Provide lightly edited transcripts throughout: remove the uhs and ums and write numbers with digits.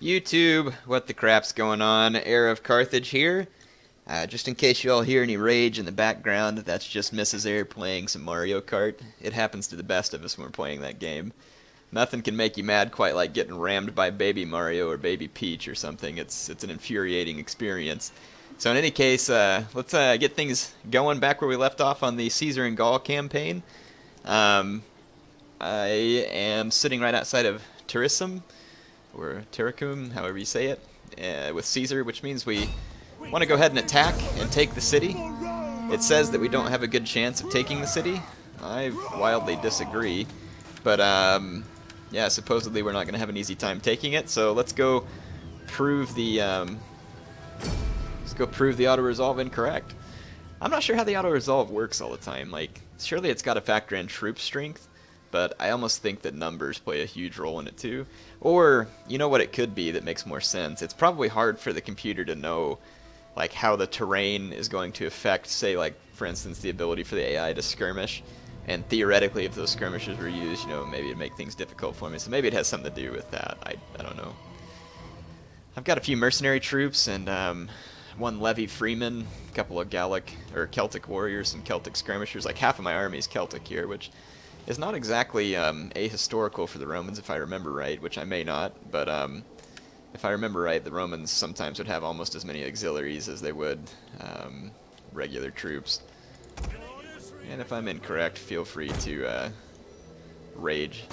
YouTube, what the crap's going on? HeirofCarthage here. Just in case you all hear any rage in the background, that's just Mrs. Air playing some Mario Kart. It happens to the best of us when we're playing that game. Nothing can make you mad quite like getting rammed by Baby Mario or Baby Peach or something. It's an infuriating experience. So in any case, let's get things going back where we left off on the Caesar and Gaul campaign. I am sitting right outside of Turisum, or Terracum, however you say it, with Caesar, which means we want to go ahead and attack and take the city. It says that we don't have a good chance of taking the city. I wildly disagree, but yeah, supposedly we're not going to have an easy time taking it. So let's go prove the auto-resolve incorrect. I'm not sure how the auto-resolve works all the time. Like, surely it's got to factor in troop strength, but I almost think that numbers play a huge role in it too. Or, you know what it could be that makes more sense? It's probably hard for the computer to know like how the terrain is going to affect, say, like, for instance, the ability for the AI to skirmish. And theoretically, if those skirmishes were used, you know, maybe it'd make things difficult for me. So maybe it has something to do with that. I don't know. I've got a few mercenary troops and one levy freeman, a couple of Celtic warriors, some Celtic skirmishers. Like half of my army is Celtic here, which is not exactly ahistorical for the Romans, if I remember right, which I may not, but if I remember right, the Romans sometimes would have almost as many auxiliaries as they would regular troops. And if I'm incorrect, feel free to rage.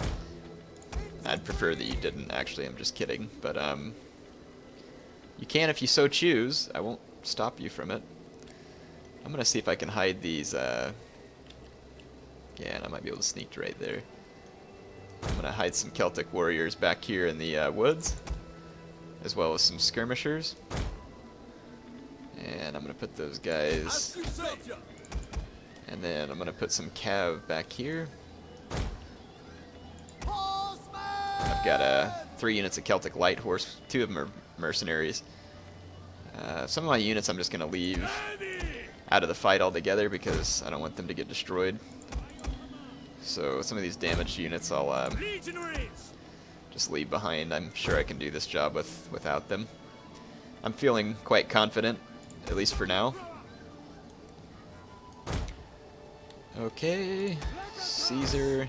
I'd prefer that you didn't, actually, I'm just kidding, but you can if you so choose. I won't stop you from it. I'm going to see if I can hide these, yeah, and I might be able to sneak right there. I'm going to hide some Celtic warriors back here in the woods, as well as some skirmishers. And I'm going to put those guys... And then I'm going to put some cav back here. I've got 3 units of Celtic light horse. 2 of them are mercenaries. Some of my units I'm just going to leave out of the fight altogether because I don't want them to get destroyed. So some of these damaged units I'll just leave behind. I'm sure I can do this job without them. I'm feeling quite confident, at least for now. Okay, Caesar.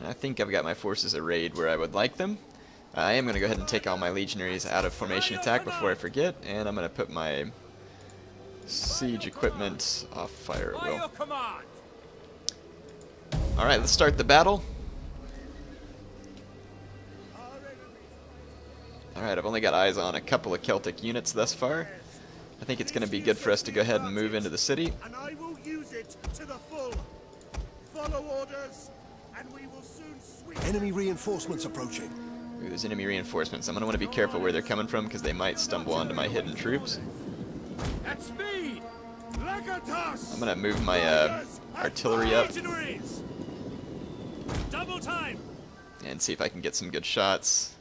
I think I've got my forces arrayed where I would like them. I am going to go ahead and take all my legionaries out of formation attack before I forget, and I'm going to put my siege equipment off fire at will. Alright, let's start the battle. Alright, I've only got eyes on a couple of Celtic units thus far. I think it's going to be good for us to go ahead and move into the city. And I will use it to the full. Follow orders, and we will soon sweep. Enemy reinforcements approaching. Ooh, there's enemy reinforcements. I'm going to want to be careful where they're coming from because they might stumble onto my hidden troops. At speed. I'm going to move my artillery up Double time. and see if I can get some good shots.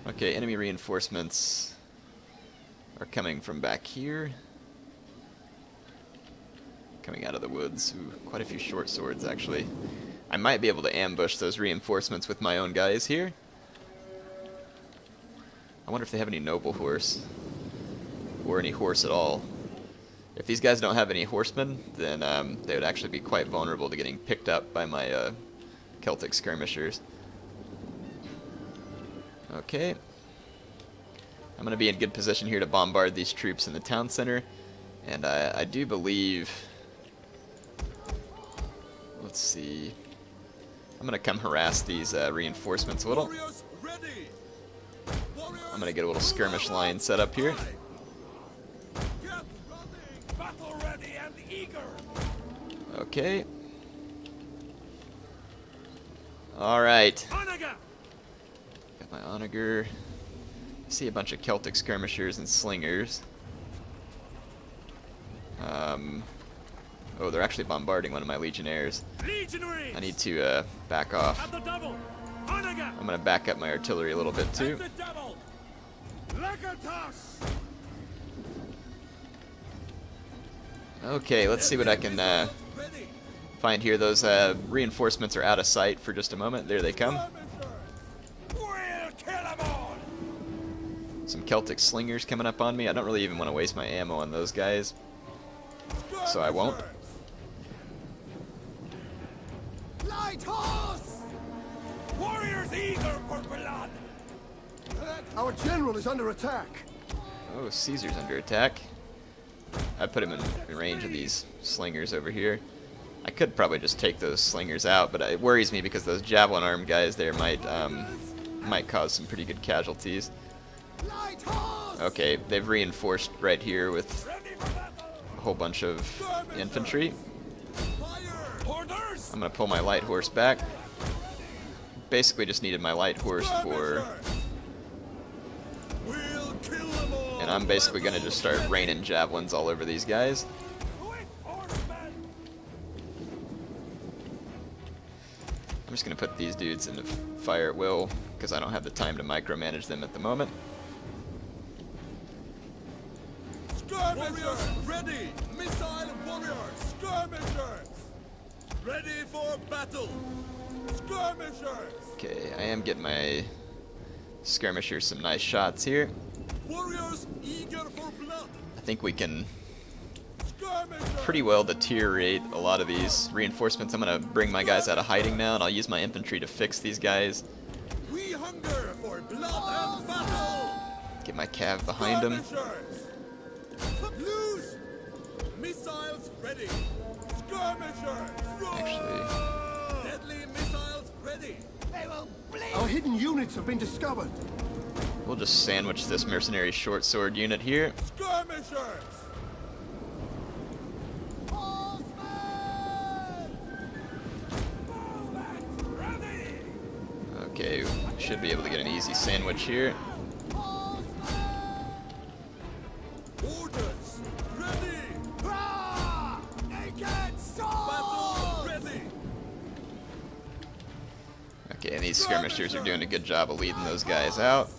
Okay, enemy reinforcements are coming from back here. Coming out of the woods. Ooh, quite a few short swords, actually. I might be able to ambush those reinforcements with my own guys here. I wonder if they have any noble horse. Or any horse at all. If these guys don't have any horsemen, then they would actually be quite vulnerable to getting picked up by my Celtic skirmishers. Okay. I'm going to be in good position here to bombard these troops in the town center. And I do believe... Let's see... I'm going to come harass these reinforcements a little. I'm going to get a little skirmish line set up here. Okay. Alright. Got my onager. I see a bunch of Celtic skirmishers and slingers. Oh, they're actually bombarding one of my legionnaires. I need to back off. I'm going to back up my artillery a little bit too. Okay, let's see what I can find here. Those reinforcements are out of sight for just a moment. There they come. Some Celtic slingers coming up on me. I don't really even want to waste my ammo on those guys, so I won't. Light horse! Warriors eager for blood! Our general is under attack. Oh, Caesar's under attack. I put him in range of these slingers over here. I could probably just take those slingers out, but it worries me because those javelin armed guys there might cause some pretty good casualties. Okay, they've reinforced right here with a whole bunch of infantry. I'm gonna pull my light horse back. Basically just needed my light horse for... And I'm basically gonna just start raining javelins all over these guys. I'm just gonna put these dudes into fire at will, because I don't have the time to micromanage them at the moment. Skirmishers ready! Missile warriors! Skirmishers! Ready for battle! Skirmishers! Okay, I am getting my skirmishers some nice shots here. Warriors eager for blood! I think we can Skirmishers! pretty well deteriorate a lot of these reinforcements. I'm gonna bring my guys out of hiding now, and I'll use my infantry to fix these guys. We hunger for blood and battle! Get my cav behind them. Loose! Missiles ready! Skirmishers! Actually, Deadly missiles ready! They will bleed! Our hidden units have been discovered! we'll just sandwich this mercenary short sword unit here. Skirmishers! Okay, should be able to get an easy sandwich here. Orders ready! Battle ready! Okay, and these skirmishers are doing a good job of leading those guys out.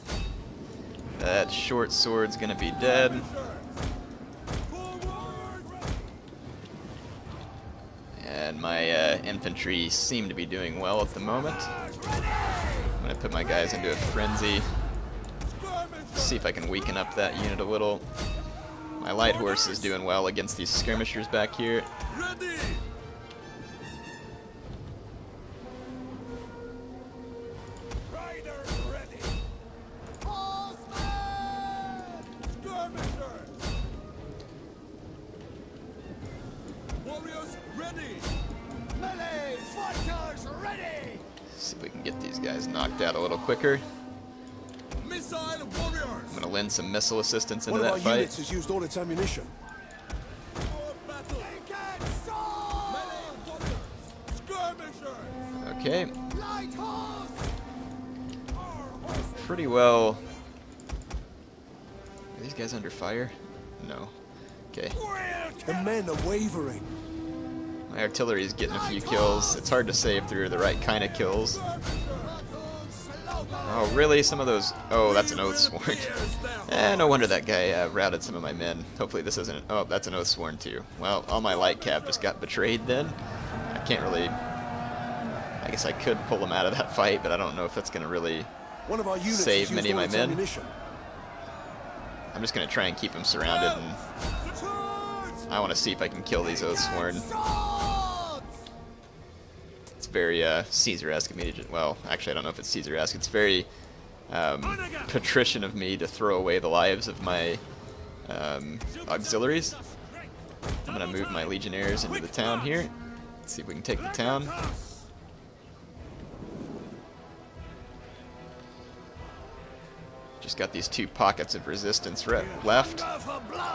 That short sword's gonna be dead. And my infantry seem to be doing well at the moment. I'm gonna put my guys into a frenzy. See if I can weaken up that unit a little. My light horse is doing well against these skirmishers back here. Ready! Riders ready! Skirmishers! Warriors ready! Melee fighters ready! See if we can get these guys knocked out a little quicker. Missile warriors! I'm gonna lend some missile assistance into One of that our fight. units has used all its ammunition. For battle! Melee warriors! Skirmishers! Okay, Light horse! pretty well. Are these guys under fire? No. Okay. The men are wavering. My artillery is getting a few kills. It's hard to say if they're the right kind of kills. Oh, really? Some of those... Oh, that's an Oathsworn. No wonder that guy routed some of my men. Hopefully this isn't... Oh, that's an Oathsworn too. Well, all my light cav just got betrayed then. I can't really... I guess I could pull them out of that fight, but I don't know if that's going to really One of our units save has many used of all my its men. ammunition. I'm just going to try and keep them surrounded, and I want to see if I can kill these Oathsworn. It's very Caesar-esque of me to just, well, actually I don't know if it's Caesar-esque. It's very patrician of me to throw away the lives of my auxiliaries. I'm going to move my legionnaires into the town here. Let's see if we can take the town. Just got these two pockets of resistance left.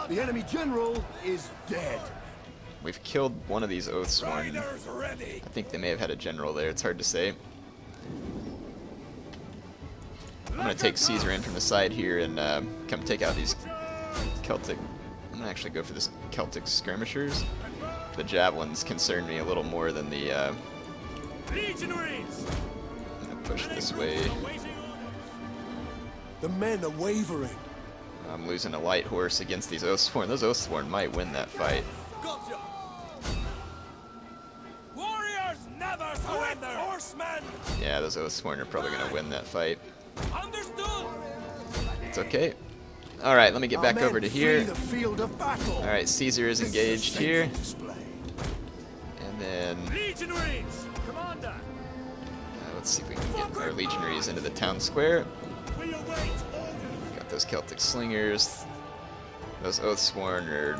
The enemy general is dead. We've killed one of these Oathsworn. I think they may have had a general there. It's hard to say. I'm going to take Caesar in from the side here and come take out these Celtic... I'm going to actually go for this Celtic skirmishers. The javelins concern me a little more than the... I'm going to push this way. The men are wavering. I'm losing a light horse against these Oathsworn. Those Oathsworn might win that fight. Gotcha. Warriors never surrender. Horsemen. Yeah, those Oathsworn are probably going to win that fight. Understood. It's okay. Alright, let me get Our back men over to flee here. the field of battle. Alright, Caesar is This engaged a here. stately display. And then Legionaries! Commander! let's see if we can get our legionaries into the town square. We await orders! Got those Celtic slingers. Those Oathsworn are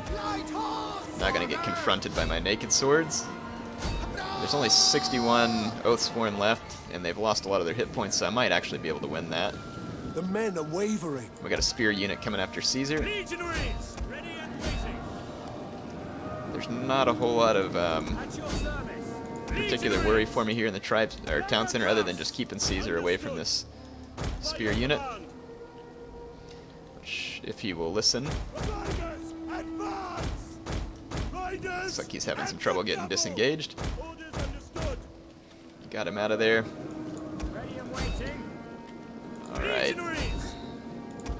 not going to get confronted by my naked swords. There's only 61 Oathsworn left, and they've lost a lot of their hit points, so I might actually be able to win that. The men are wavering. We got a spear unit coming after Caesar. Legionaries! Ready and waiting! There's not a whole lot of At your service! particular worry for me here in the tribes or town center, other than just keeping Caesar away from this spear unit. Which, if he will listen, Riders, advance! Riders, looks like he's having some trouble getting disengaged. orders understood! Got him out of there. Ready and waiting! Alright, Legionaries!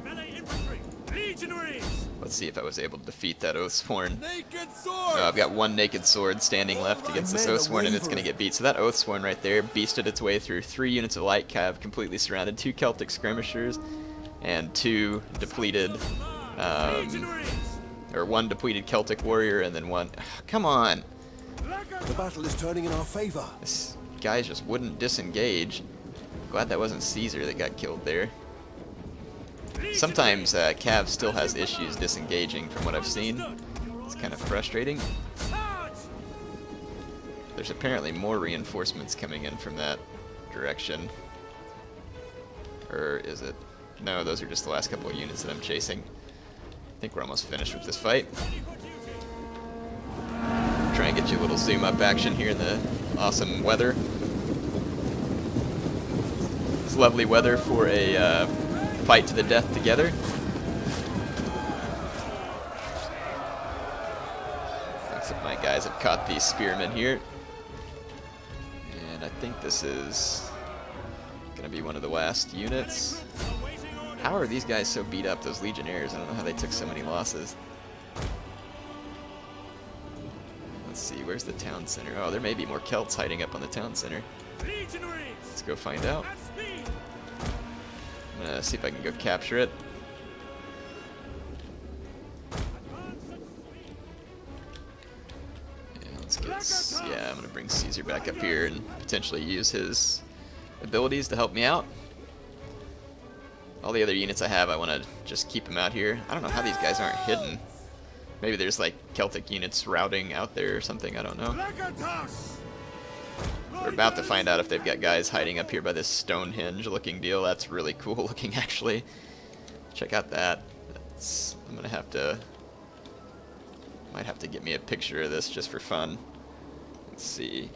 Melee infantry! Legionaries! let's see if I was able to defeat that Oathsworn. Naked sword! I've got one naked sword standing left against this Oathsworn, and it's going to get beat. So that Oathsworn right there beasted its way through 3 units of light cav, completely surrounded, 2 Celtic skirmishers, and 2 depleted, or 1 depleted Celtic warrior, and then 1... Come on! The battle is turning in our favor. This guy just wouldn't disengage. Glad that wasn't Caesar that got killed there. Sometimes Cav still has issues disengaging from what I've seen. It's kind of frustrating. There's apparently more reinforcements coming in from that direction. Or is it? No, those are just the last couple of units that I'm chasing. I think we're almost finished with this fight. Try and get you a little zoom up action here in the awesome weather. It's lovely weather for a fight to the death together. Looks like my guys have caught the spearmen here. And I think this is gonna be one of the last units. How are these guys so beat up, those legionnaires? I don't know how they took so many losses. Let's see, where's the town center? Oh, there may be more Celts hiding up on the town center. Let's go find out. I'm gonna see if I can go capture it. Yeah, let's get. Yeah, I'm gonna bring Caesar back up here and potentially use his abilities to help me out. All the other units I have, I want to just keep them out here. I don't know how these guys aren't hidden. Maybe there's like Celtic units routing out there or something. I don't know. We're about to find out if they've got guys hiding up here by this Stonehenge-looking deal. That's really cool looking, actually. Check out that. I'm gonna have to. Might have to get me a picture of this just for fun. Let's see.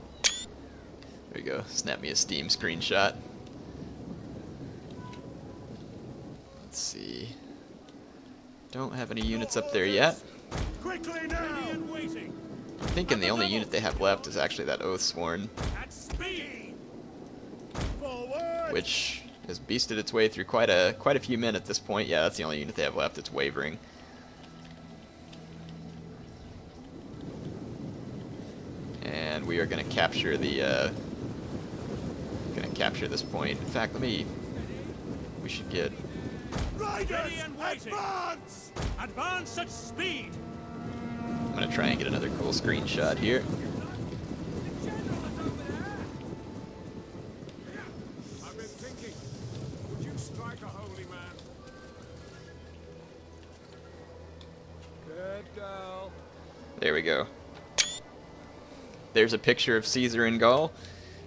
There you go. Snap me a Steam screenshot. Let's see. Don't have any units up there yet. Quickly now! I'm thinking the only unit they have left is actually that Oathsworn, At speed! Forward! which has beasted its way through quite a few men at this point. Yeah, that's the only unit they have left. It's wavering. And we are going to capture the this point. In fact, we should get. Riders, advance! Advance at speed! I'm going to try and get another cool screenshot here. I've been thinking, would you strike a holy man? Good girl. There we go. There's a picture of Caesar in Gaul.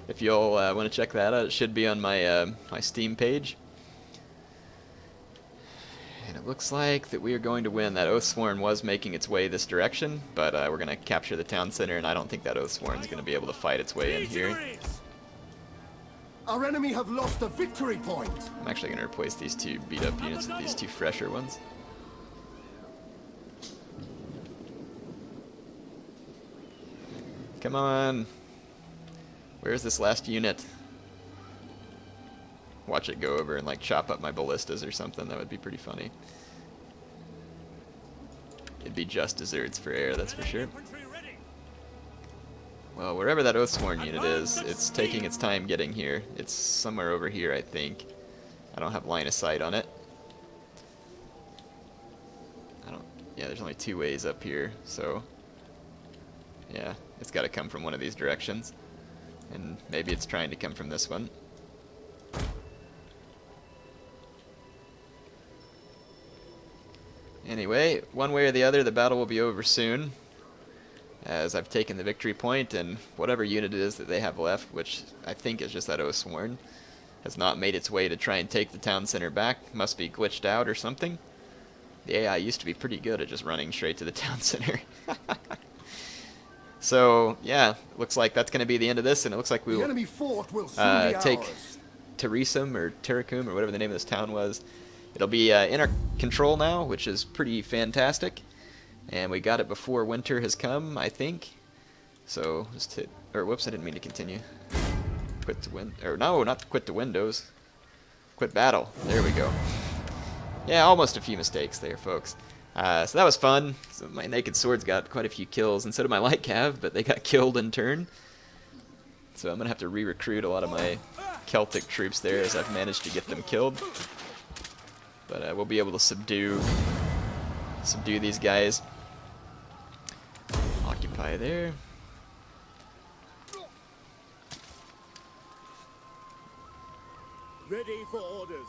If you'll want to check that out, it should be on my my Steam page. And it looks like that we are going to win. That Oathsworn was making its way this direction, but we're going to capture the town center, and I don't think that Oathsworn is going to be able to fight its way in here. Our enemy have lost a victory point. I'm actually going to replace these 2 beat-up units with these 2 fresher ones. Come on. Where's this last unit? Watch it go over and like chop up my ballistas or something. That would be pretty funny. It'd be just desserts for air, that's for sure. Well, wherever that Oathsworn unit is, it's taking its time getting here. It's somewhere over here, I think. I don't have line of sight on it. Yeah, there's only 2 ways up here, so yeah, it's got to come from one of these directions. And maybe it's trying to come from this one. Anyway, one way or the other, the battle will be over soon, as I've taken the victory point, and whatever unit it is that they have left, which I think is just that Oathsworn, has not made its way to try and take the town center back. Must be glitched out or something. The AI used to be pretty good at just running straight to the town center. So, yeah, looks like that's going to be the end of this, and it looks like we The will enemy fort will soon be take ours. Teresum or Terracum or whatever the name of this town was. It'll be in our control now, which is pretty fantastic. And we got it before winter has come, I think. So, just hit, or whoops, I didn't mean to continue. Quit to win, or no, not quit to Windows. Quit battle. There we go. Yeah, almost a few mistakes there, folks. So that was fun. So my Naked Swords got quite a few kills, and so did my Light Cav, but they got killed in turn. So I'm going to have to re-recruit a lot of my Celtic troops there, as I've managed to get them killed. But we'll be able to subdue these guys. Occupy there. Ready for orders.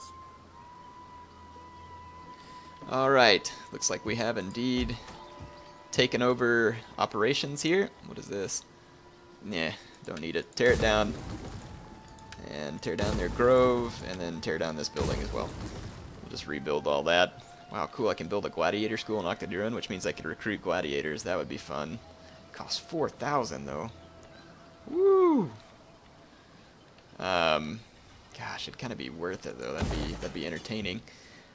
Alright, looks like we have indeed taken over operations here. What is this? Nah, don't need it. Tear it down. And tear down their grove, and then tear down this building as well. We'll just rebuild all that. Wow, cool, I can build a gladiator school in Octaduran, which means I could recruit gladiators. That would be fun. Costs 4,000 though. Woo! Gosh, it'd kind of be worth it though. That'd be entertaining.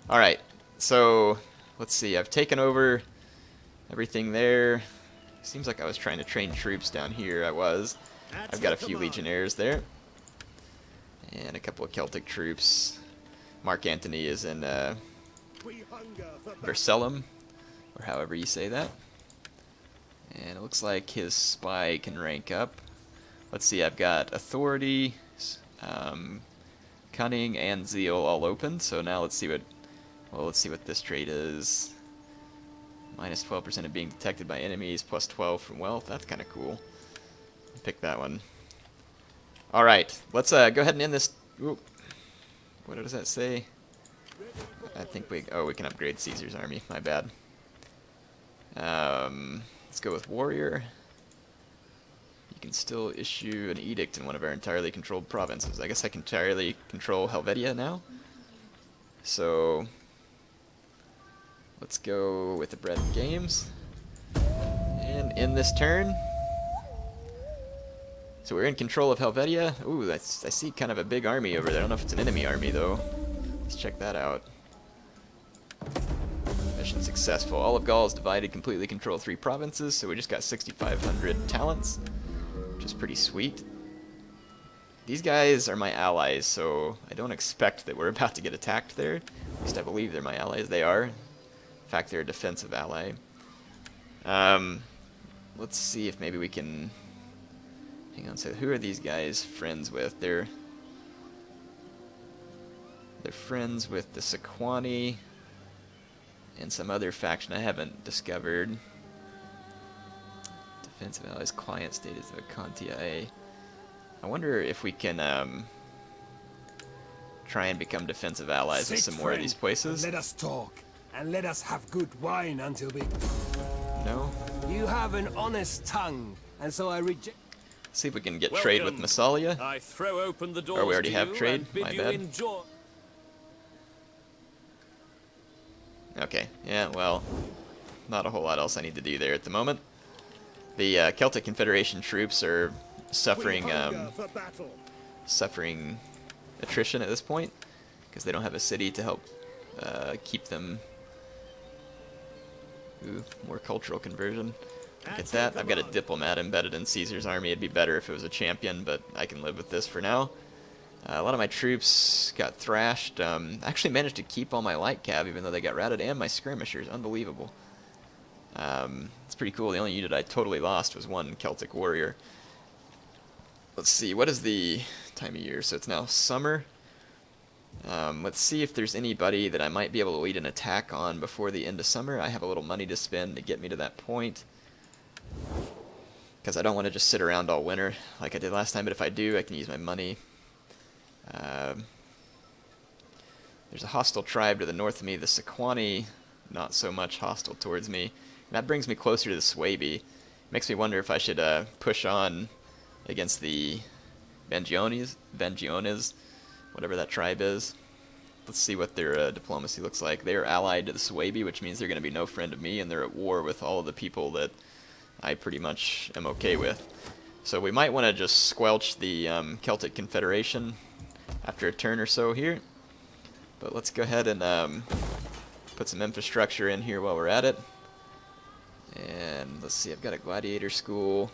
All right, so let's see. I've taken over everything there. Seems like I was trying to train troops down here. I was. I've got a few legionnaires there, and a couple of Celtic troops. Mark Antony is in Vercellum, or however you say that. And it looks like his spy can rank up. Let's see, I've got authority, cunning, and zeal all open. So now let's see what this trait is. Minus 12% of being detected by enemies, plus 12 from wealth. That's kind of cool. Pick that one. All right, let's go ahead and end this. Ooh. What does that say? I think we can upgrade Caesar's army. My bad. Let's go with warrior. You can still issue an edict in one of our entirely controlled provinces. I guess I can entirely control Helvetia now. So let's go with the bread and games. And in this turn, so we're in control of Helvetia. Ooh, I see kind of a big army over there. I don't know if it's an enemy army though. Let's check that out. Mission successful. All of Gaul is divided, completely control 3 provinces, so we just got 6,500 talents, which is pretty sweet. These guys are my allies, so I don't expect that we're about to get attacked there. At least I believe they're my allies. They are. In fact, they're a defensive ally. Let's see if maybe we can... Hang on, so who are these guys friends with? They're friends with the Sequani and some other faction I haven't discovered. Defensive allies, client state is the Contia. I wonder if we can try and become defensive allies with some more of these places. Let us talk, and let us have good wine until we... No? You have an honest tongue, and so I reject... See if we can get trade with Massalia. I throw open the doors Or we already to have you trade, and bid my you bad. enjoy. Okay, yeah, well, not a whole lot else I need to do there at the moment. The Celtic Confederation troops are suffering suffering attrition at this point, because they don't have a city to help keep them. Ooh, more cultural conversion. Look at that. I've got a diplomat embedded in Caesar's army. It'd be better if it was a champion, but I can live with this for now. A lot of my troops got thrashed. I actually managed to keep all my light cav, even though they got routed, and my skirmishers. Unbelievable. It's pretty cool. The only unit I totally lost was one Celtic warrior. Let's see, what is the time of year? So it's now summer. Let's see if there's anybody that I might be able to lead an attack on before the end of summer. I have a little money to spend to get me to that point, because I don't want to just sit around all winter like I did last time, but if I do, I can use my money. There's a hostile tribe to the north of me, the Sequani, not so much hostile towards me. And that brings me closer to the Swaby. Makes me wonder if I should push on against the Vangiones, whatever that tribe is. Let's see what their diplomacy looks like. They're allied to the Swaby, which means they're going to be no friend of me, and they're at war with all of the people that I pretty much am okay with. So we might want to just squelch the Celtic Confederation after a turn or so here. But let's go ahead and put some infrastructure in here while we're at it. And let's see, I've got a gladiator school.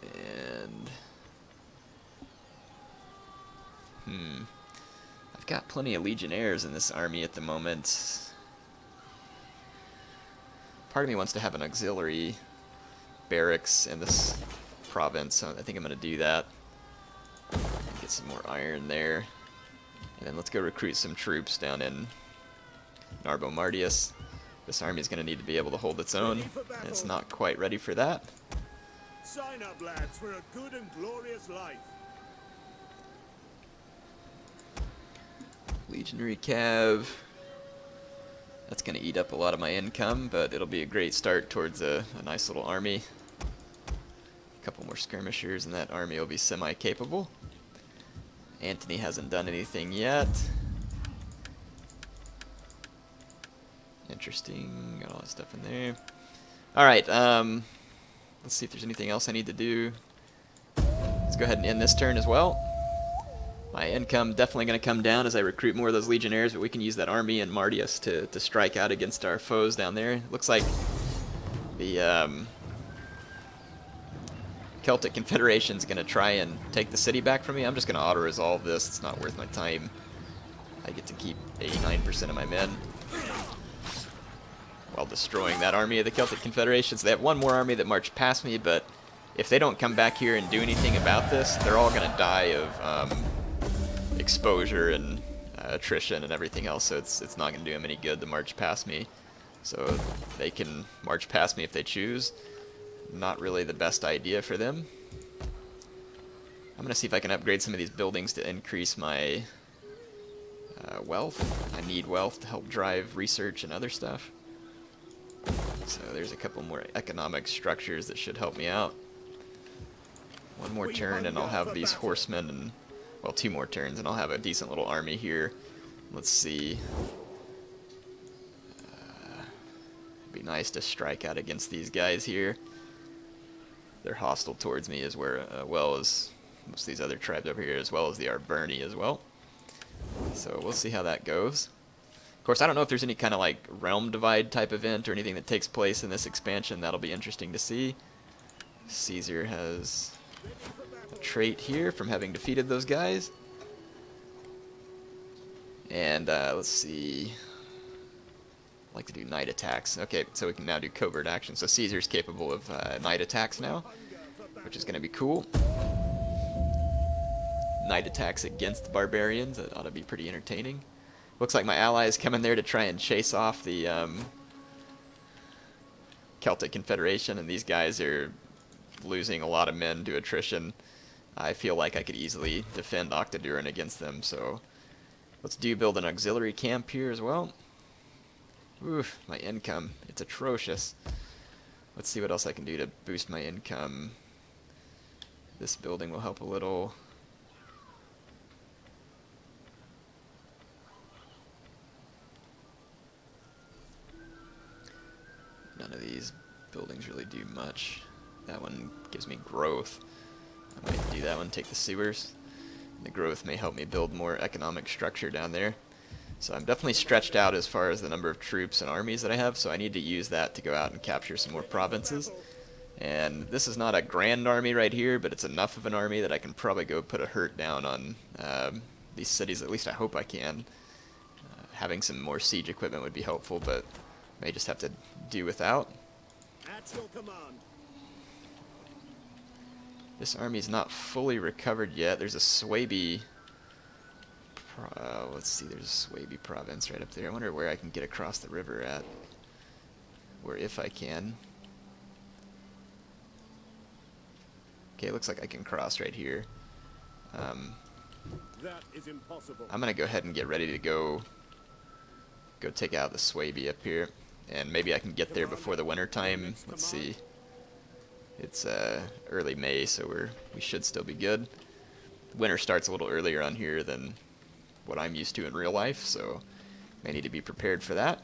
And I've got plenty of legionnaires in this army at the moment. Part of me wants to have an auxiliary barracks in this province, so I think I'm going to do that. Get some more iron there. And then let's go recruit some troops down in Narbo Martius. This army is going to need to be able to hold its own, and it's not quite ready for that. Sign up, lads, for a good and glorious life. Legionary Cav. That's going to eat up a lot of my income, but it'll be a great start towards a nice little army. A couple more skirmishers, and that army will be semi-capable. Antony hasn't done anything yet. Interesting. Got all that stuff in there. Alright, let's see if there's anything else I need to do. Let's go ahead and end this turn as well. My income definitely going to come down as I recruit more of those legionnaires, but we can use that army in Martius to strike out against our foes down there. Looks like the Celtic Confederation is going to try and take the city back from me. I'm just going to auto-resolve this. It's not worth my time. I get to keep 89% of my men while destroying that army of the Celtic Confederation. So they have one more army that marched past me, but if they don't come back here and do anything about this, they're all going to die of exposure and attrition and everything else, so it's not going to do them any good to march past me. So they can march past me if they choose. Not really the best idea for them. I'm going to see if I can upgrade some of these buildings to increase my wealth. I need wealth to help drive research and other stuff. So there's a couple more economic structures that should help me out. One more turn and I'll have these horsemen, and well, 2 more turns and I'll have a decent little army here. Let's see. It'd be nice to strike out against these guys here. They're hostile towards me as well as most of these other tribes over here, as well as the Arverni as well. So we'll see how that goes. Of course, I don't know if there's any kind of like realm divide type event or anything that takes place in this expansion. That'll be interesting to see. Caesar has a trait here from having defeated those guys. And let's see. I like to do night attacks. Okay, so we can now do covert action. So Caesar's capable of night attacks now, which is going to be cool. Night attacks against the barbarians. That ought to be pretty entertaining. Looks like my ally is coming there to try and chase off the Celtic Confederation, and these guys are losing a lot of men to attrition. I feel like I could easily defend Octaduran against them, so let's build an auxiliary camp here as well. Oof, my income, it's atrocious. Let's see what else I can do to boost my income. This building will help a little. None of these buildings really do much. That one gives me growth. I might do that one, take the sewers. The growth may help me build more economic structure down there. So I'm definitely stretched out as far as the number of troops and armies that I have, so I need to use that to go out and capture some more provinces. And this is not a grand army right here, but it's enough of an army that I can probably go put a hurt down on these cities. At least I hope I can. Having some more siege equipment would be helpful, but may just have to do without. At your command. This army's not fully recovered yet. There's a Swaby Let's see, there's Swaby province right up there. I wonder where I can get across the river at. Or if I can. Okay, it looks like I can cross right here. That is impossible. I'm gonna go ahead and get ready to go take out the Swaby up here, and maybe I can get there before the winter time. Let's see. It's early May, so we should still be good. Winter starts a little earlier on here than what I'm used to in real life, so may need to be prepared for that.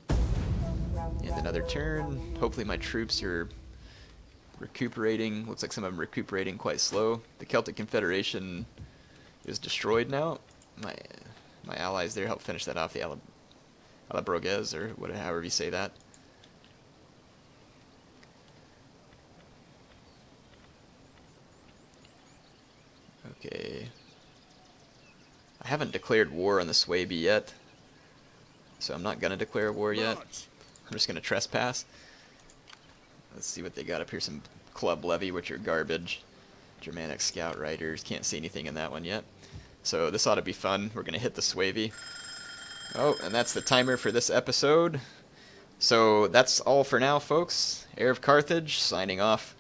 And another turn. Hopefully my troops are recuperating. Looks like some of them recuperating quite slow. The Celtic Confederation is destroyed now. My allies there help finish that off. The Alabrogues, or whatever, however you say that. Okay. I haven't declared war on the Swaby yet, so I'm not gonna declare war yet. I'm just gonna trespass. Let's see what they got up here. Some club levy, which are garbage. Germanic scout riders. Can't see anything in that one yet. So this ought to be fun. We're gonna hit the Swaby. Oh, and that's the timer for this episode. So that's all for now, folks. HeirofCarthage signing off.